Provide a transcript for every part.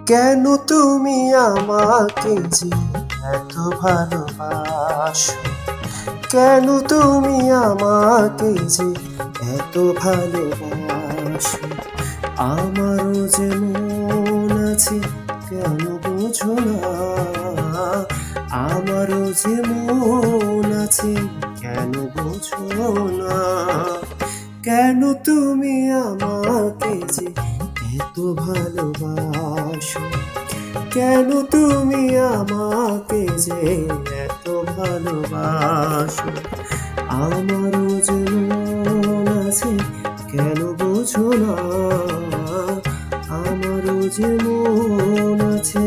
কেন তুমি আমাকে যে এত ভালোবাসো, কেন তুমি আমাকে যে এত ভালোবাসো। আমারও যে মন আছে কেন বোঝো না, আমারও যে মন আছে কেন বোঝো না। কেন তুমি আমাকে যে এত ভালোবাসো, কেন তুমি আমাকে যে এত ভালোবাসো। আমারও যে মন আছে কেন বোঝো না, আমারও যে মন আছে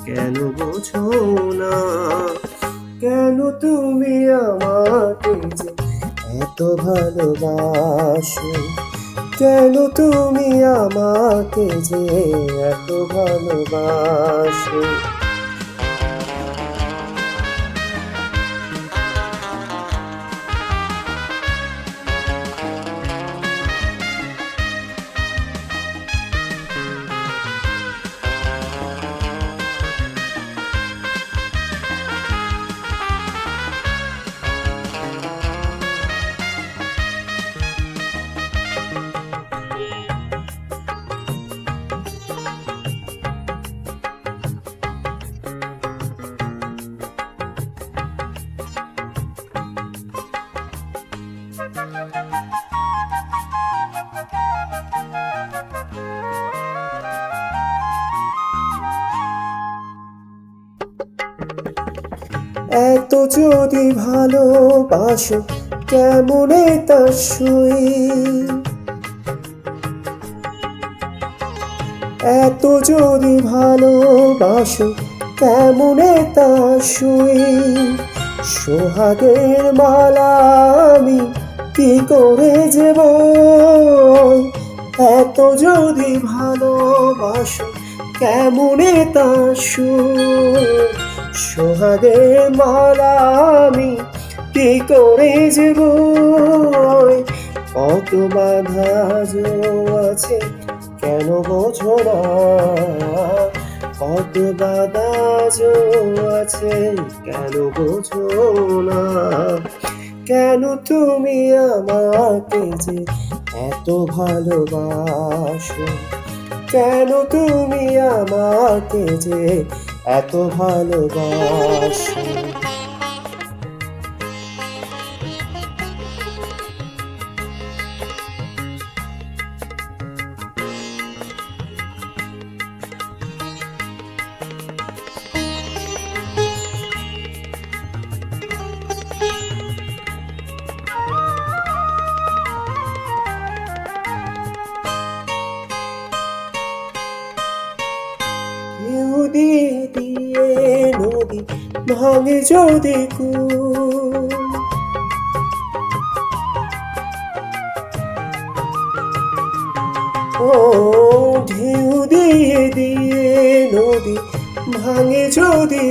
কেন বোঝো না। কেন তুমি আমাকে যে এত ভালোবাসো, কেন তুমি আমাকে যে এত ভালোবাসো। এত যদি ভালোবাসো কেমনে তা সই, এত যদি ভালোবাসো কেমনে তা সই। সোহাগের মালা আমি কি করে যাব, এত যদি ভালোবাসো কেমনে তা সই। সোহাগের মালা আমি কি করে যাব, কত বাধা আছে কেন বোঝো না, কত বাধা আছে কেন বোঝো না। কেন তুমি আমাকে যে এত ভালোবাসো, কেন তুমি আমাকে যে এত ভালোবাসো। দিয়ে দিয়ে নদী ভাঙে যদি কূল, ও ঢেউ দিয়ে দিয়ে নদী ভাঙে যদি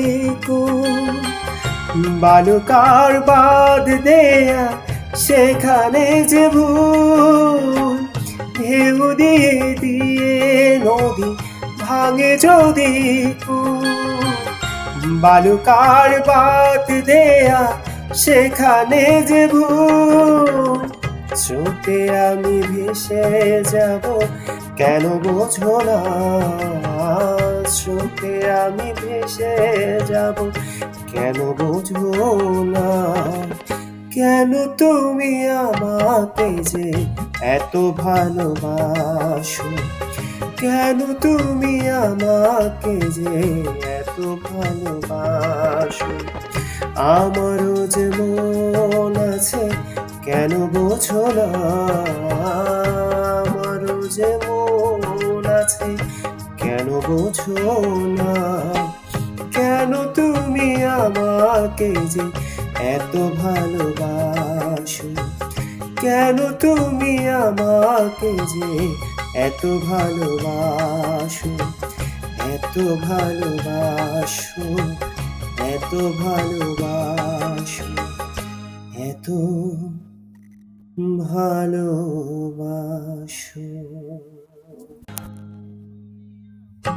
কূল। বালুকার বাঁধ দেয়া সেখানে যে ভুল, ঢেউ দিয়ে দিয়ে নদী ভাঙে যদি কূল। বালুকার বাঁধ দেয়া সেখানে যে ভুল, স্রোতে আমি ভেসে যাব কেন বোঝো না, স্রোতে আমি ভেসে যাব কেন বোঝো না। কেন তুমি আমাকে যে এত ভালোবাসো, কেন তুমি আমাকে যে এত ভালোবাসো। আমারও যে মন আছে কেন বোঝো না, আমারও যে মন আছে কেন বোঝো না, কেন তুমি আমাকে যে এত ভালোবাসো, কেন তুমি আমাকে যে এত ভালোবাসো, এত ভালোবাসো, এত ভালোবাসো, এত ভালোবাসো।